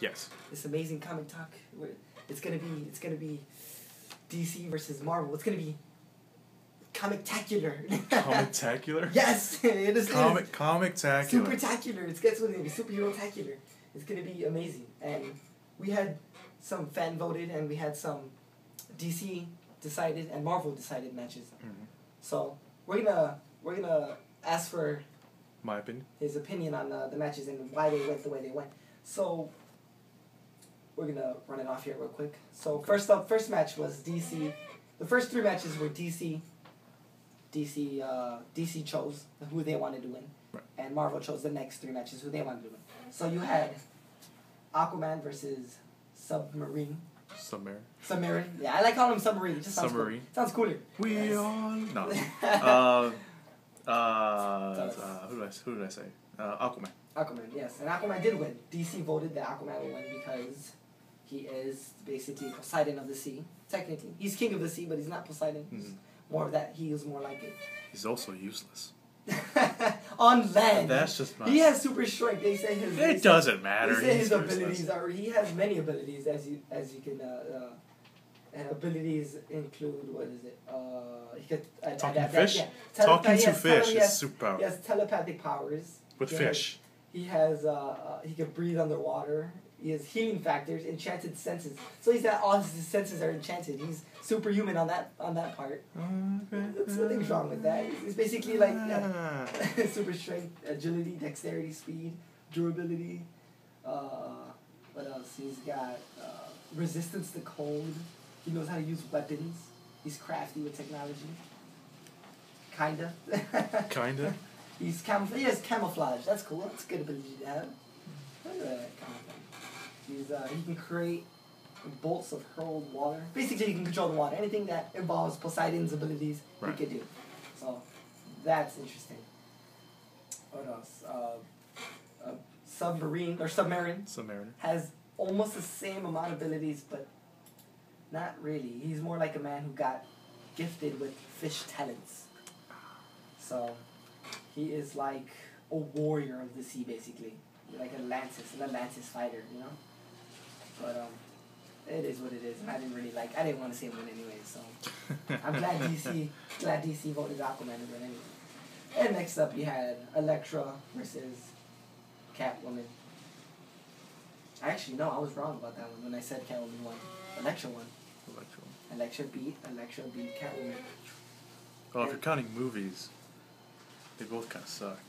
Yes. This amazing comic talk. It's gonna be DC versus Marvel. It's gonna be comic-tacular. Comic-tacular? Yes, it is. Comic-tacular. Super-tacular. It's gonna be superhero-tacular. It's gonna be amazing. And we had some fan voted, and we had some DC decided and Marvel decided matches. Mm-hmm. So we're gonna ask for my opinion. His opinion on the matches and why they went the way they went. So we're gonna run it off here real quick. So first match was DC. The first 3 matches were DC chose who they wanted to win, right. And Marvel chose the next 3 matches who they wanted to win. So you had Aquaman versus Submarine. Submarine. Yeah, I like calling him Submarine. It just sounds Submarine. Cool. Sounds cooler. We all no. Who did I say? Aquaman. Aquaman, yes, and Aquaman did win. DC voted that Aquaman would win because he is basically Poseidon of the sea. Technically, he's king of the sea, but he's not Poseidon. He's more of that. He is more like it. He's also useless. On land. That's just he has super strength. They say his. It doesn't matter. They say his abilities are. He has many abilities, as you can. And abilities include what is it? He could talking fish. Yeah. Talking to fish is superpower. He has telepathic powers. With fish. He has. He can breathe underwater. He has healing factors, enchanted senses. So he's got all his senses are enchanted. He's superhuman on that part. There's nothing wrong with that. He's basically like super strength, agility, dexterity, speed, durability. What else? He's got resistance to cold. He knows how to use weapons. He's crafty with technology. Kinda. Kinda. He has camouflage. That's cool. That's a good ability to have. Look at that kind of thing. He can create bolts of hurled water. Basically, he can control the water. Anything that involves Poseidon's abilities, right. He can do. So, that's interesting. What else? Submarine has almost the same amount of abilities, but not really. He's more like a man who got gifted with fish talents. So, he is like a warrior of the sea, basically. Like an Atlantis fighter, you know? But, it is what it is, and I didn't want to see him win anyway, so I'm glad DC voted Aquaman to win anyway. And next up, you had Elektra versus Catwoman. Actually, no, I was wrong about that one when I said Catwoman won. Elektra won. Elektra beat Catwoman. Well, if you're counting movies, they both kind of suck.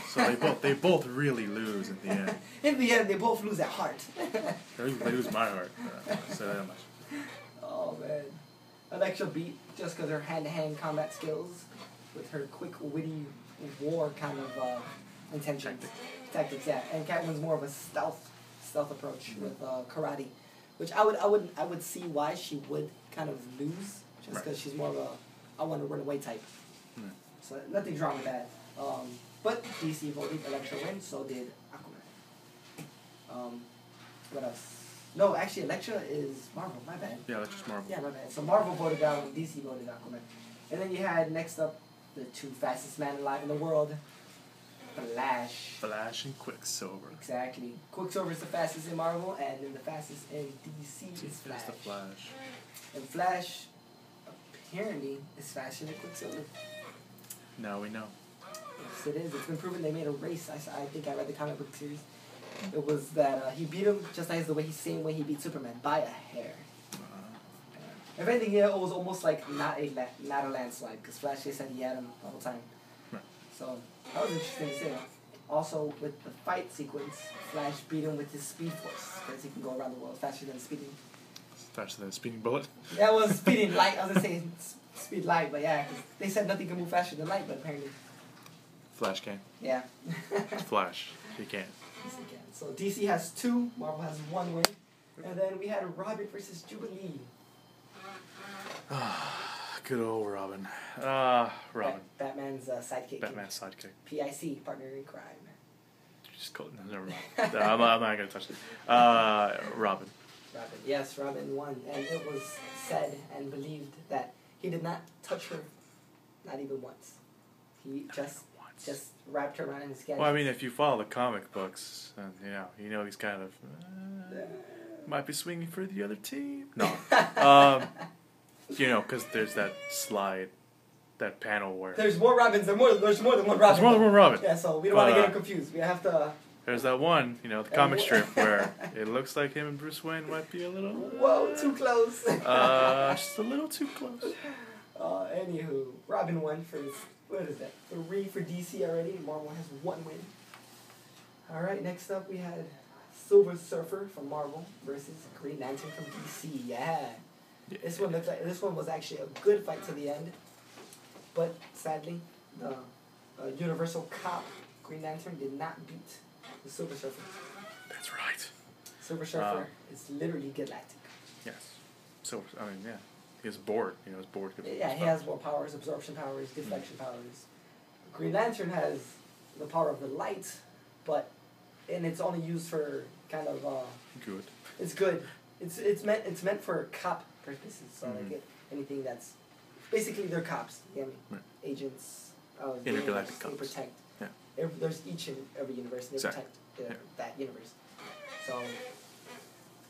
So they both really lose in the end. In the end, they both lose at heart. They lose my heart. Say that much. Oh man, Elektra beat just because her hand-to-hand combat skills, with her quick, witty war kind of intentions, tactics. Yeah, and Catwoman's more of a stealth approach with karate, which I would see why she would kind of lose just because she's more of a I want to run away type. So nothing's wrong with that. But DC voted Elektra win, so did Aquaman. What else? No, actually, Elektra is Marvel. My bad. Yeah, Elektra's Marvel. Yeah, my bad. So Marvel voted that one, DC voted Aquaman. And then you had, next up, the 2 fastest men alive in the world, Flash and Quicksilver. Exactly. Quicksilver is the fastest in Marvel, and then the fastest in DC is Flash. The Flash. And Flash, apparently, is faster than Quicksilver. Now we know. Yes, it is. It's been proven. They made a race. I think I read the comic book series. It was that he beat him just like the same way he beat Superman, by a hair. If anything, it was almost like not a landslide, because Flash, they said he had him the whole time. Right. So that was interesting to see. Also, with the fight sequence, Flash beat him with his speed force, because he can go around the world faster than speeding. Faster than a speeding bullet? That was speeding light. I was going to say speed light, but yeah, cause they said nothing can move faster than light, but apparently Flash can. Yeah. Flash. He can. Yes, he can. So DC has 2, Marvel has 1 win. And then we had Robin versus Jubilee. Good old Robin. Robin. Batman's sidekick. Batman's sidekick. PIC, partner in crime. Just call it. No, never mind. I'm not going to touch it. Robin. Robin. Yes, Robin won. And it was said and believed that he did not touch her, not even once. He just wrapped her around in his gadget. Well, I mean, if you follow the comic books, then, you know he's kind of... Might be swinging for the other team. No. You know, because there's that slide, that panel where... There's more Robins. There's more than one Robin. There's more than one Robin. Yeah, so we don't want to get them confused. We have to... There's that one, you know, the comic strip where it looks like him and Bruce Wayne might be a little... Whoa, too close. Just a little too close. Anywho, Robin won for his... What is that? 3 for DC already. Marvel has 1 win. Alright, next up we had Silver Surfer from Marvel versus Green Lantern from DC. Yeah. This one was actually a good fight to the end. But sadly, the Universal Cop Green Lantern did not beat the Silver Surfer. That's right. Silver Surfer is literally galactic. Yes. So, I mean, yeah. He's bored. You know, his board. Yeah, he has more powers, absorption powers, deflection powers. Green Lantern has the power of the light, and it's only used for kind of good. It's good. It's meant for cop purposes. So like anything that's basically they're cops. You know what I mean? Right. Agents. Intergalactic cops. They protect. Yeah. There's each and every universe, and they protect that universe. So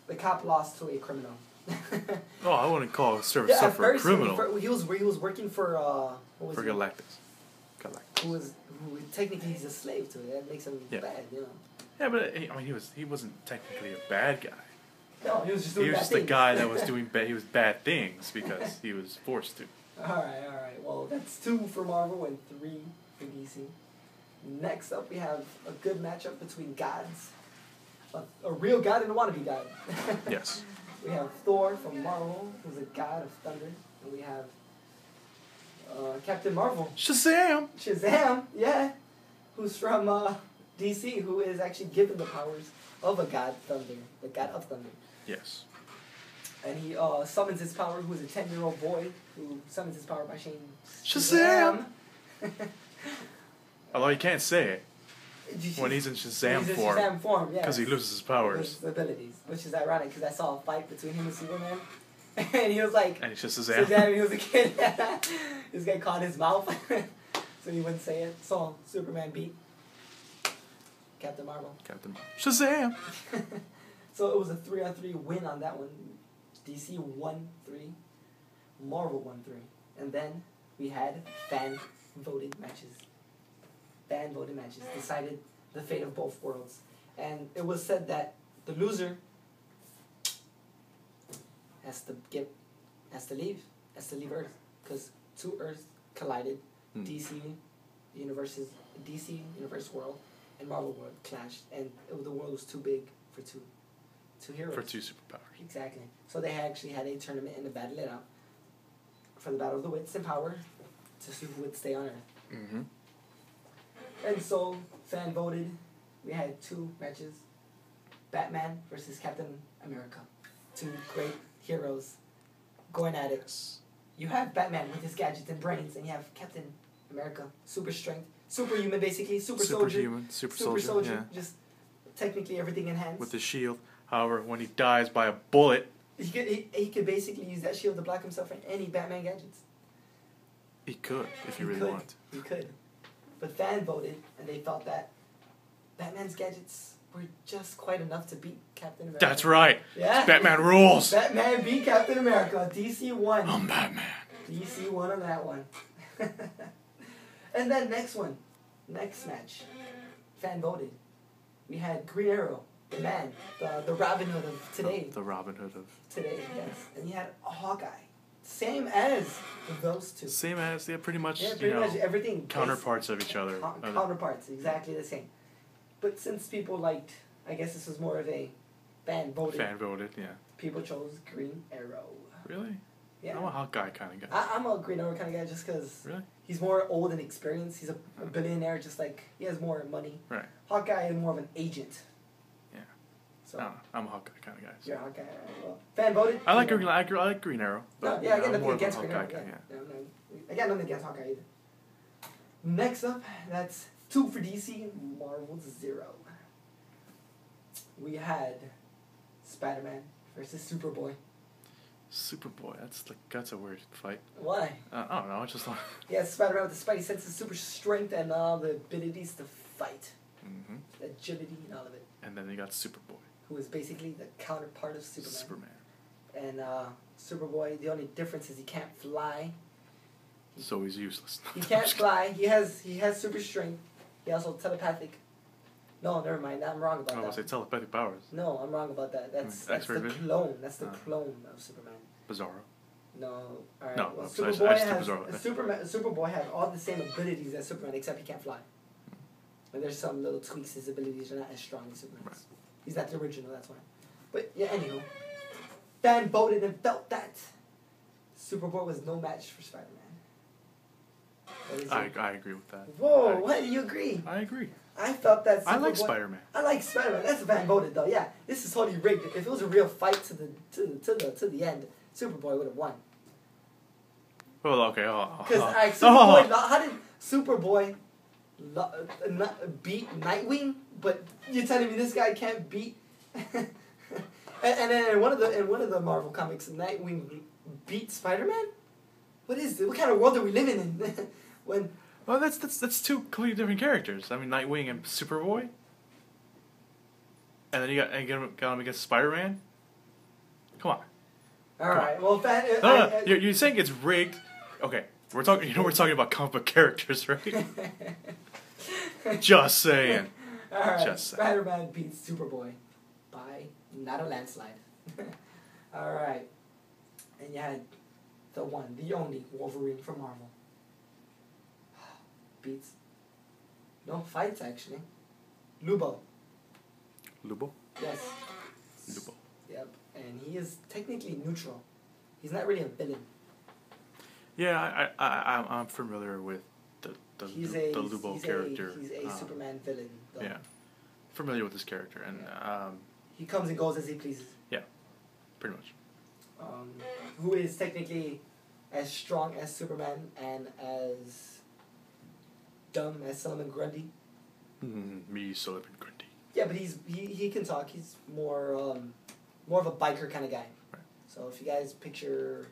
the cop lost to a criminal. Oh, I wouldn't call Silver Surfer a criminal. He was working for Galactus. Who technically he's a slave to it. That makes him bad, you know. Yeah, but I mean, he wasn't technically a bad guy. No, he was just doing bad things. He was just a guy that was doing bad things because he was forced to. All right. Well, that's 2 for Marvel and 3 for DC. Next up, we have a good matchup between gods, a real god and a wannabe god. Yes. We have Thor from Marvel, who's a god of thunder, and we have Captain Marvel. Shazam, yeah. Who's from DC, who is actually given the powers of a god thunder, the god of thunder. Yes. And he summons his power, who is a 10-year-old boy, who summons his power by saying Shazam! Although he can't say it. When he's in Shazam form, because he loses his powers. His abilities, which is ironic because I saw a fight between him and Superman, and he was like, and he's just Shazam. Shazam, he was a kid. This guy caught his mouth, so he wouldn't say it. So Superman beat Captain Marvel. Shazam. So it was a 3-on-3 win on that one. DC won 3, Marvel won 3, and then we had fan-voted matches. Fan-voted matches decided the fate of both worlds. And it was said that the loser has to leave Earth, because 2 Earths collided. DC universe world and Marvel world clashed, and the world was too big for two heroes. For 2 superpowers. Exactly. So they actually had a tournament and to battle it out for the battle of the wits and power to see who would stay on Earth. Mm-hmm. And so, fan voted. We had 2 matches. Batman versus Captain America. 2 great heroes going at it. You have Batman with his gadgets and brains, and you have Captain America, super strength, superhuman basically, super soldier. Super soldier, yeah. Just technically everything in hands. With the shield. However, when he dies by a bullet... He could basically use that shield to block himself from any Batman gadgets. He could, if he really wanted. He could. But fan voted, and they felt that Batman's gadgets were just quite enough to beat Captain America. That's right. Yeah. Batman rules. Batman beat Captain America. DC won. I'm Batman. DC won on that one. And then next match, fan voted. We had Green Arrow, the man, the Robin Hood of today. The Robin Hood of today, yes. And you had a Hawkeye. Same as those 2. Same as, pretty much, much everything. Counterparts of each other. Counterparts, exactly the same. But since people liked, I guess this was more of a fan voted, yeah. People chose Green Arrow. Really? Yeah. I'm a Hawkeye kind of guy. I'm a Green Arrow kind of guy just because really? He's more old and experienced. He's a billionaire, just like, he has more money. Right. Hawkeye is more of an agent. Yeah. So I'm a Hawkeye kind of guy. So. You're a Hawkeye. Well, fan voted. I like Green Arrow. But, I got nothing against Green Arrow. I got nothing against Hawkeye either. Next up, that's 2 for DC, Marvel 0. We had Spider-Man versus Superboy. Superboy, that's a weird fight. Why? I don't know, it's just like... Yeah, Spider-Man with the Spidey senses, super strength, and all the abilities to fight. Mm-hmm. Agility and all of it. And then you got Superboy, who is basically the counterpart of Superman. Superman. And Superboy, the only difference is he can't fly. So he's useless. He can't fly. He has super strength. He also telepathic. No, never mind. I'm wrong about that. I was going to say telepathic powers. No, I'm wrong about that. That's the vision? clone. That's the clone of Superman. Bizarro. No. All right. No, well, Superboy has all the same abilities as Superman, except he can't fly. And there's some little tweaks. His abilities are not as strong as Superman's. Right. He's not the original. That's why. But yeah, anywho, fan voted and felt that Superboy was no match for Spider-Man. I agree with that. Whoa! What? You agree? I agree. I felt that. I like Spider-Man. I like Spider-Man. That's fan voted though. Yeah, this is totally rigged. If it was a real fight to the end, Superboy would have won. Well, okay. Because Superboy, how did Superboy beat Nightwing? But you're telling me this guy can't beat? and then in one of the Marvel comics, Nightwing beat Spider-Man. What is this? What kind of world are we living in? Well, that's two completely different characters. I mean, Nightwing and Superboy. And then you got him against Spider-Man. Come on. All right. Well, no. You're saying it's rigged. Okay, we're talking. We're talking about comic book characters, right? Just saying. All right. Just saying. Spider-Man beats Superboy by not a landslide. All right. And you had the one, the only Wolverine from Marvel. Beats. No fights, actually. Lubo. Lubo? Yes. Lubo. Yep. And he is technically neutral. He's not really a villain. Yeah, I'm familiar with the Lubo character. He's a Superman villain, though. Yeah. Familiar with this character. And he comes and goes as he pleases. Yeah. Pretty much. Who is technically as strong as Superman and as dumb as Solomon Grundy. Me, Solomon Grundy. Yeah, but he can talk. He's more of a biker kind of guy. Right. So if you guys picture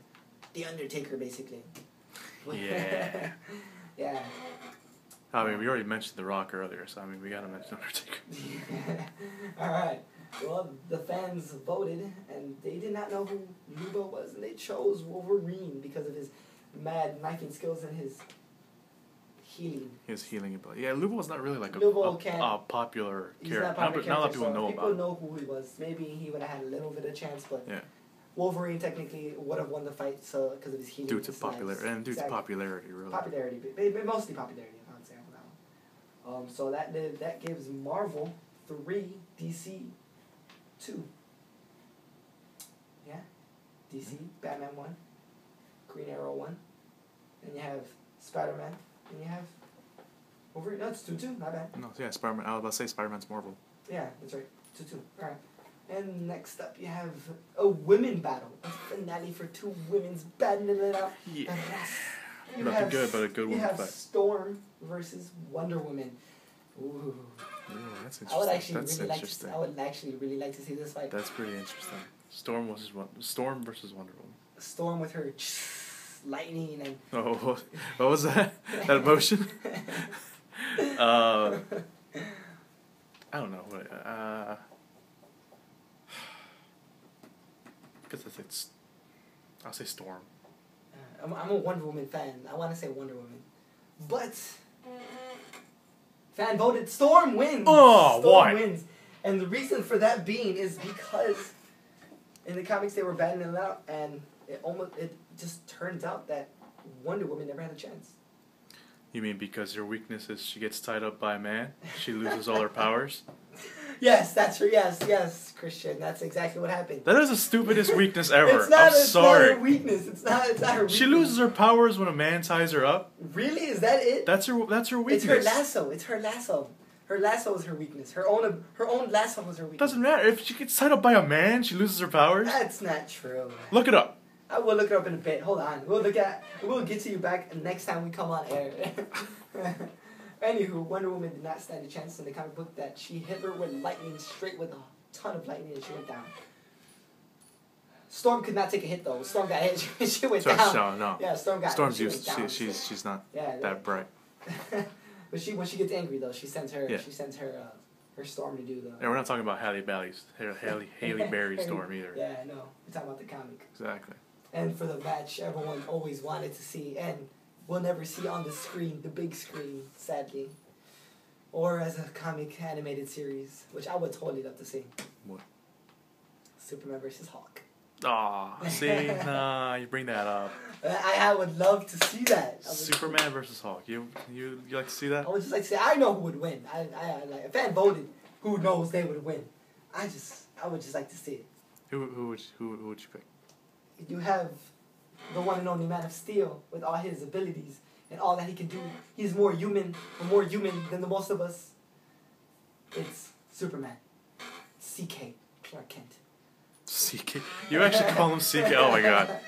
The Undertaker, basically. Yeah. Yeah. I mean, we already mentioned The Rock earlier, so I mean, we gotta mention Undertaker. All right. Well, the fans voted, and they did not know who Lubo was, and they chose Wolverine because of his mad knifing skills and his healing. His healing ability. Yeah, Lubo's not really like a popular character. He's not a popular character. Not a lot of people know about him. People know who he was. Maybe he would have had a little bit of chance, but yeah. Wolverine technically would have won the fight because of his healing. Due to popularity, really. Popularity, but mostly popularity, I would say, on that one. So that gives Marvel 3, DC 2. Yeah? DC, Batman 1, Green Arrow 1, and you have Spider-Man, and you have Wolverine. No, it's 2-2, not bad. No, yeah, Spider-Man. I was about to say Spider-Man's Marvel. Yeah, that's right. 2-2. Alright. And next up you have a women battle. A finale for two women's battling it out. Yeah. Nothing good but a good woman fight. You have Storm versus Wonder Woman. Ooh. Yeah, that's interesting. I would actually really like to see this fight. That's pretty interesting. Storm versus Wonder Woman. Storm with her lightning and... Oh, what was that? That emotion? I don't know. I'll say Storm. I'm a Wonder Woman fan. I want to say Wonder Woman. But... fan voted Storm wins. Oh, Storm wins. And the reason for that being is because in the comics they were battling it out, and it just turns out that Wonder Woman never had a chance. You mean because her weakness is she gets tied up by a man? She loses all her powers? Yes, that's her. Yes, Christian. That's exactly what happened. That is the stupidest weakness ever. It's not sorry. Not her weakness. It's not her weakness. She loses her powers when a man ties her up. Really? Is that it? That's her weakness. It's her lasso. Her lasso is her weakness. Her own lasso is her weakness. Doesn't matter. If she gets tied up by a man, she loses her powers. That's not true. Look it up. I will look it up in a bit. Hold on. We'll get to you back next time we come on air. Anywho, Wonder Woman did not stand a chance in the comic book that she hit her with lightning, straight with a ton of lightning, and she went down. Storm could not take a hit though. Storm got hit. She went down. No. Yeah, Storm got Storm's hit. Storm's used. She's not that bright. But when she gets angry though, she sends her her Storm to do the... And we're not talking about Halle Berry's Storm either. Yeah, no. We're talking about the comic. Exactly. And for the match everyone always wanted to see, and we'll never see on the screen, the big screen, sadly. Or as a comic animated series, which I would totally love to see. What? Superman versus Hulk. Aw, see? Nah, you bring that up. I would love to see that. Superman versus Hulk. You like to see that? I would just like to say, I know who would win. Like, a fan voted who knows they would win. I would just like to see it. Who would you pick? You have the one and only Man of Steel with all his abilities and all that he can do. He's more human than the most of us. It's Superman. CK, Clark Kent. CK? You actually call him CK? Oh my god.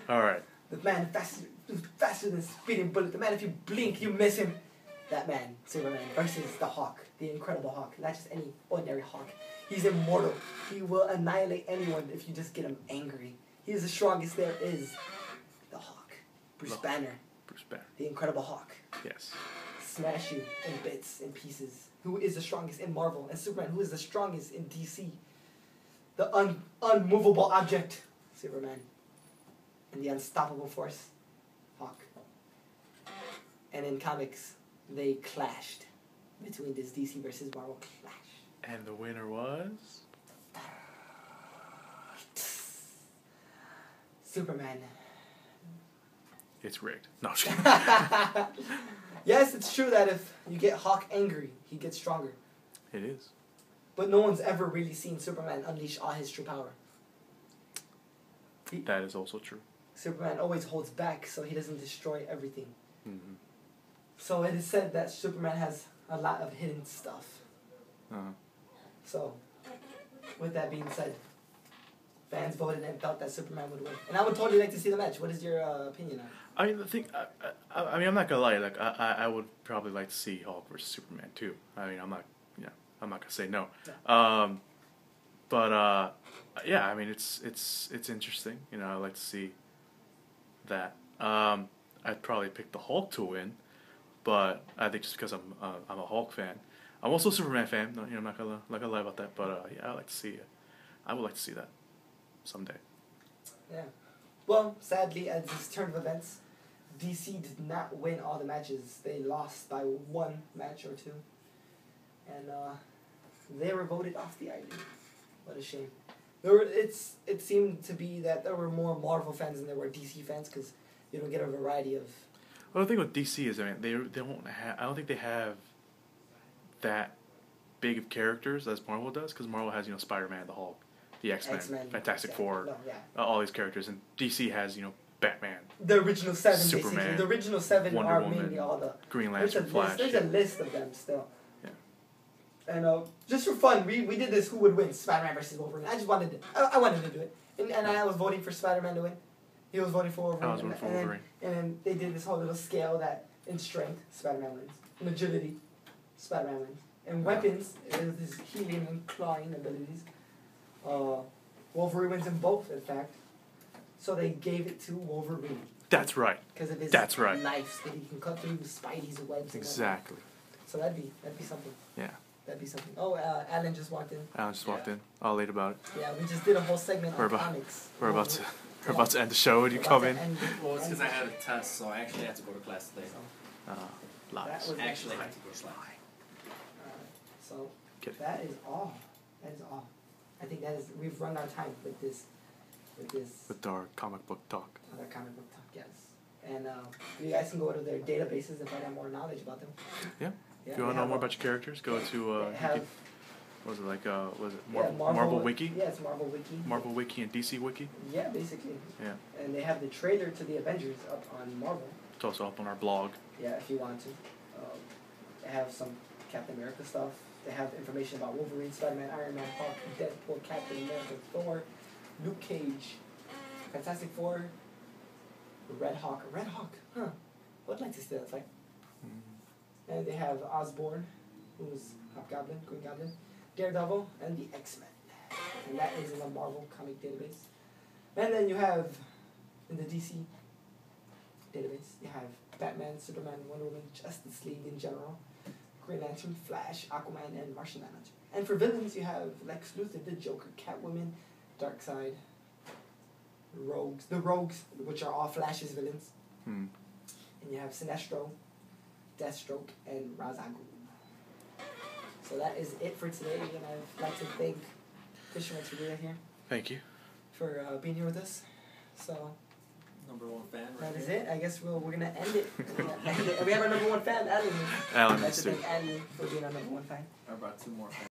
Alright. The man faster than a speeding bullet. The man, if you blink, you miss him. That man, Superman, versus the Hawk, the Incredible Hawk. Not just any ordinary Hawk. He's immortal. He will annihilate anyone if you just get him angry. He is the strongest there is. The Hawk. Bruce Banner. Bruce Banner. The Incredible Hawk. Yes. Smash you in bits, in pieces. Who is the strongest in Marvel? And Superman, who is the strongest in DC? The unmovable object, Superman. And the unstoppable force, Hawk. And in comics, they clashed between this DC versus Marvel clash. And the winner was? Superman. It's rigged. No, I'm just kidding. Yes, it's true that if you get Hawk angry, he gets stronger. It is. But no one's ever really seen Superman unleash all his true power. That is also true. Superman always holds back so he doesn't destroy everything. Mm-hmm. So it is said that Superman has a lot of hidden stuff. Uh-huh. So, with that being said, fans voted and felt that Superman would win. And I would totally like to see the match. What is your opinion on it? I mean, the thing, I mean, I'm not gonna lie. Like, I would probably like to see Hulk versus Superman too. I mean, I'm not gonna say no. Yeah. Yeah, I mean, it's interesting. You know, I like to see that. I'd probably pick the Hulk to win, but I think just because I'm a Hulk fan. I'm also a Superman fan. No, I'm not gonna lie about that. But yeah, I like to see it. I would like to see that someday. Yeah. Well, sadly, at this turn of events, DC did not win all the matches. They lost by one match or two. And they were voted off the island. What a shame. It seemed to be that there were more Marvel fans than there were DC fans because you don't get a variety of... Well, the thing with DC is, I mean, they don't have... I don't think they have that big of characters as Marvel does, because Marvel has, SpiderMan, the Hulk, the X-Men, Fantastic Four, all these characters, and DC has, Batman. The original 7, Superman, basically. The original 7 Wonder are Woman, mainly all the... Green Lantern, Flash. There's a list of them still. Yeah. And just for fun, we did this who would win, Spider-Man versus Wolverine. I just wanted to... I wanted to do it. And I was voting for Spider-Man to win. He was voting for Wolverine. I was voting for Wolverine. And then they did this whole little scale that in strength, Spider-Man wins. In agility, Spider-Man wins. And weapons, with his healing and clawing abilities, Wolverine wins in both, in fact. So they gave it to Wolverine. That's right. Because of his That's right. knives that he can cut through Spidey's webs. Exactly. So that'd be something. Yeah. That'd be something. Oh, Alan just walked in. Alan just walked in. All late about it. Yeah, we just did a whole segment on comics. We're about to end the show. Would you come in? Well, it's because I had a test, so I actually had to go to class today. Lies. I actually had to go to class. So that is all. That is all. I think that is. We've run out of time with this. With our comic book talk. With our comic book talk, yes. And you guys can go to their databases and find out more knowledge about them. Yeah. If you want to know more about your characters, go to was it like was it Marvel Wiki? Yeah, it's Marvel Wiki. Marvel Wiki and DC Wiki. Yeah, basically. Yeah. And they have the trailer to the Avengers up on Marvel. It's also up on our blog. Yeah, if you want to. They have some Captain America stuff. They have information about Wolverine, Spider-Man, Iron Man, Hulk, Deadpool, Captain America, Thor, Luke Cage, Fantastic Four, Red Hawk. Red Hawk, huh? I'd like to see that fight. Mm-hmm. And they have Osborn, who's Hobgoblin, Green Goblin, Daredevil, and the X-Men. And that is in the Marvel comic database. And then you have, in the DC database, you have Batman, Superman, Wonder Woman, Justice League in general, Green Lantern, Flash, Aquaman, and Martian Manhunter. And for villains, you have Lex Luthor, the Joker, Catwoman, Darkseid, the Rogues, which are all Flash's villains. And you have Sinestro, Deathstroke, and Ra's al Ghul. So that is it for today, and I'd like to thank Christian Renteria here. Thank you. For being here with us. So... #1 fan, right? That is it. I guess we're gonna end it. And we have our #1 fan, Alan. Alan, I'd like to thank Alan for being our #1 fan. I brought 2 more fans.